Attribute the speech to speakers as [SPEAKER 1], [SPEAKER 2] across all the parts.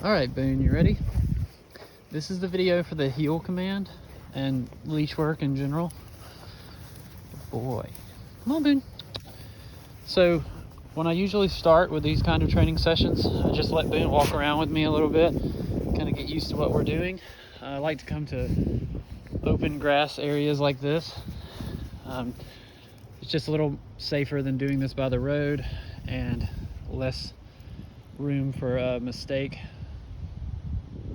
[SPEAKER 1] All right, Boone, you ready? This is the video for the heel command and leash work in general. Good boy. Come on, Boone. So when I usually start with these kind of training sessions, I just let Boone walk around with me a little bit, kind of get used to what we're doing. I like to come to open grass areas like this. It's just a little safer than doing this by the road and less room for a mistake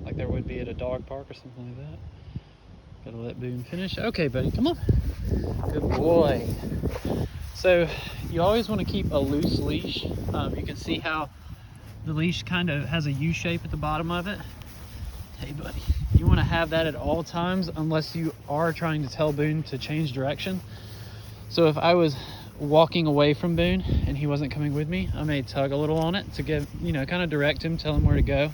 [SPEAKER 1] like there would be at a dog park or something like that. Gotta let Boone finish. Okay, buddy, come on. Good boy. So you always want to keep a loose leash. You can see how the leash kind of has a U shape at the bottom of it. Hey, buddy, you want to have that at all times unless you are trying to tell Boone to change direction. So if I was walking away from Boone and he wasn't coming with me, I may tug a little on it to give, kind of direct him, tell him where to go.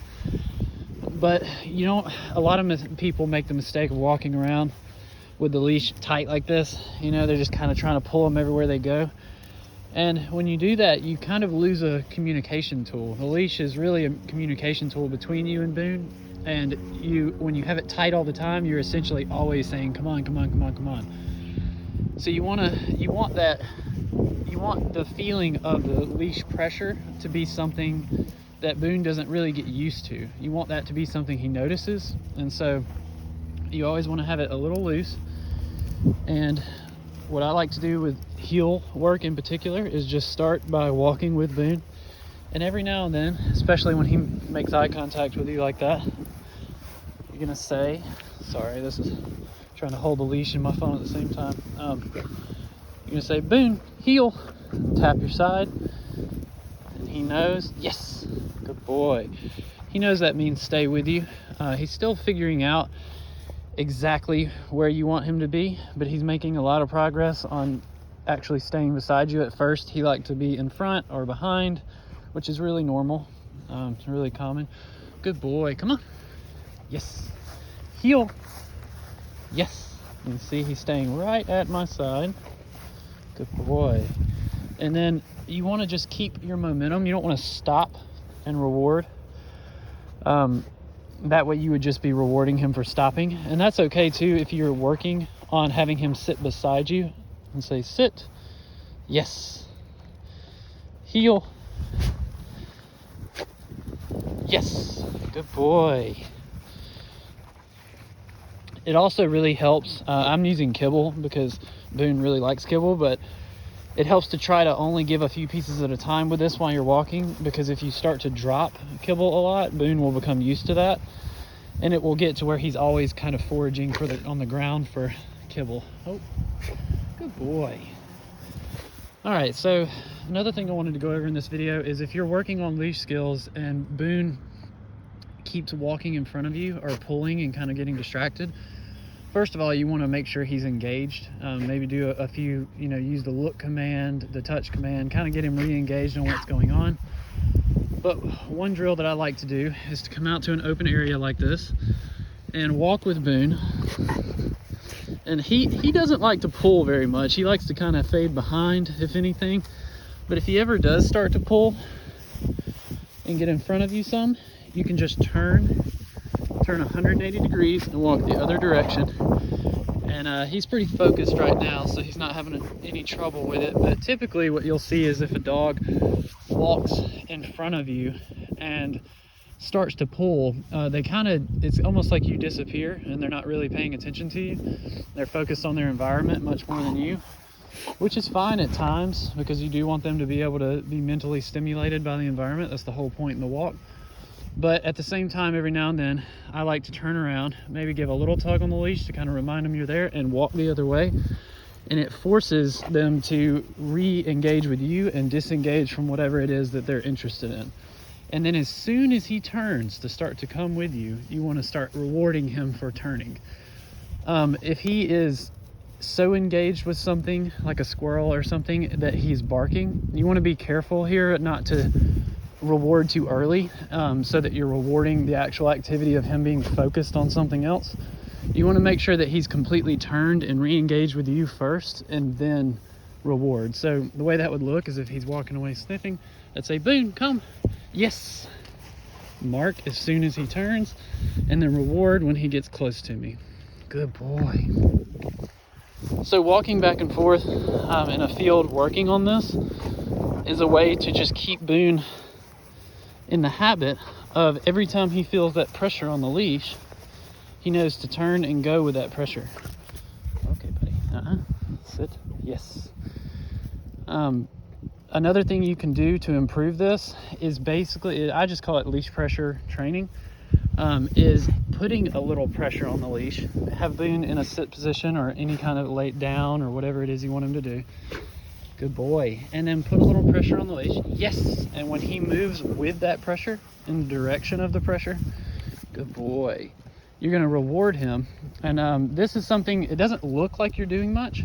[SPEAKER 1] But a lot of people make the mistake of walking around with the leash tight like this. They're just kind of trying to pull them everywhere they go. And when you do that, you kind of lose a communication tool. The leash is really a communication tool between you and Boone. And when you have it tight all the time, you're essentially always saying, come on, come on, come on, come on. So you want the feeling of the leash pressure to be something that Boone doesn't really get used to. You want that to be something he notices. And so you always want to have it a little loose. And what I like to do with heel work in particular is just start by walking with Boone. And every now and then, especially when he makes eye contact with you like that, you're gonna say, sorry, this is trying to hold the leash and my phone at the same time. You're gonna say, Boone, heel, tap your side. And he knows, yes, good boy. He knows that means stay with you. He's still figuring out exactly where you want him to be, but he's making a lot of progress on actually staying beside you. At first, he liked to be in front or behind, which is really normal. It's really common. Good boy, come on. Yes, heel. Yes, you can see he's staying right at my side. Good boy. And then you want to just keep your momentum. You don't want to stop and reward. That way you would just be rewarding him for stopping. And that's okay too if you're working on having him sit beside you and say, sit. Yes. Heel. Yes. Good boy. It also really helps. I'm using kibble because Boone really likes kibble, but it helps to try to only give a few pieces at a time with this while you're walking, because if you start to drop kibble a lot, Boone will become used to that, and it will get to where he's always kind of foraging on the ground for kibble. Oh, good boy. All right, so another thing I wanted to go over in this video is if you're working on leash skills and Boone keeps walking in front of you or pulling and kind of getting distracted, first of all, you want to make sure he's engaged. Maybe do a few, use the look command, the touch command, kind of get him re-engaged on what's going on. But one drill that I like to do is to come out to an open area like this and walk with Boone. And he doesn't like to pull very much. He likes to kind of fade behind, if anything. But if he ever does start to pull and get in front of you some, you can just turn 180 degrees and walk the other direction. And he's pretty focused right now, so he's not having any trouble with it. But typically what you'll see is if a dog walks in front of you and starts to pull, it's almost like you disappear and they're not really paying attention to you. They're focused on their environment much more than you, which is fine at times because you do want them to be able to be mentally stimulated by the environment. That's the whole point in the walk. But at the same time, every now and then, I like to turn around, maybe give a little tug on the leash to kind of remind them you're there and walk the other way. And it forces them to re-engage with you and disengage from whatever it is that they're interested in. And then as soon as he turns to start to come with you, you want to start rewarding him for turning. If he is so engaged with something like a squirrel or something that he's barking, you want to be careful here not to reward too early, so that you're rewarding the actual activity of him being focused on something else. You want to make sure that he's completely turned and re-engaged with you first and then reward. So the way that would look is if he's walking away sniffing, I'd say, Boone, come. Yes. mark as soon as he turns, and then reward when he gets close to me. Good boy. So walking back and forth in a field working on this is a way to just keep Boone in the habit of every time he feels that pressure on the leash, he knows to turn and go with that pressure. Okay, buddy. Sit. Yes. Another thing you can do to improve this is basically, I just call it leash pressure training, is putting a little pressure on the leash. Have Boone in a sit position or any kind of laid down or whatever it is you want him to do. Good boy. And then put a little pressure on the leash. Yes. And when he moves with that pressure in the direction of the pressure, good boy. You're going to reward him. And this is something, it doesn't look like you're doing much.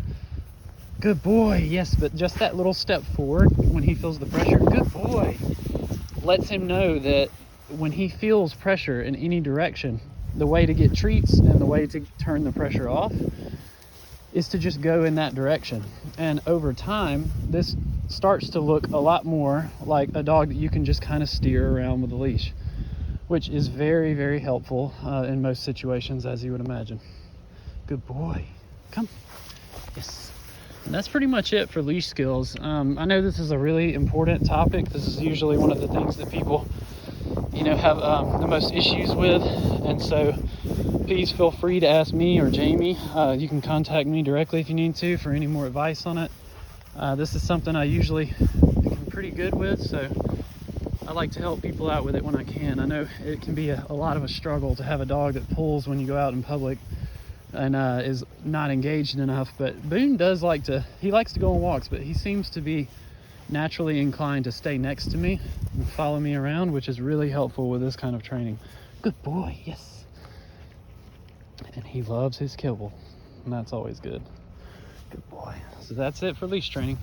[SPEAKER 1] Good boy. Yes, but just that little step forward when he feels the pressure, good boy, lets him know that when he feels pressure in any direction, the way to get treats and the way to turn the pressure off is to just go in that direction. And over time, this starts to look a lot more like a dog that you can just kind of steer around with a leash, which is very, very helpful in most situations, as you would imagine. Good boy. Come. Yes. And that's pretty much it for leash skills. I know this is a really important topic. This is usually one of the things that people, have the most issues with. And so please feel free to ask me or Jamie. You can contact me directly if you need to for any more advice on it. This is something I usually am pretty good with, so I like to help people out with it when I can. I know it can be a lot of a struggle to have a dog that pulls when you go out in public and is not engaged enough, but Boone does he likes to go on walks, but he seems to be naturally inclined to stay next to me and follow me around, which is really helpful with this kind of training. Good boy. Yes. And he loves his kibble, and that's always good. Good boy. So that's it for leash training.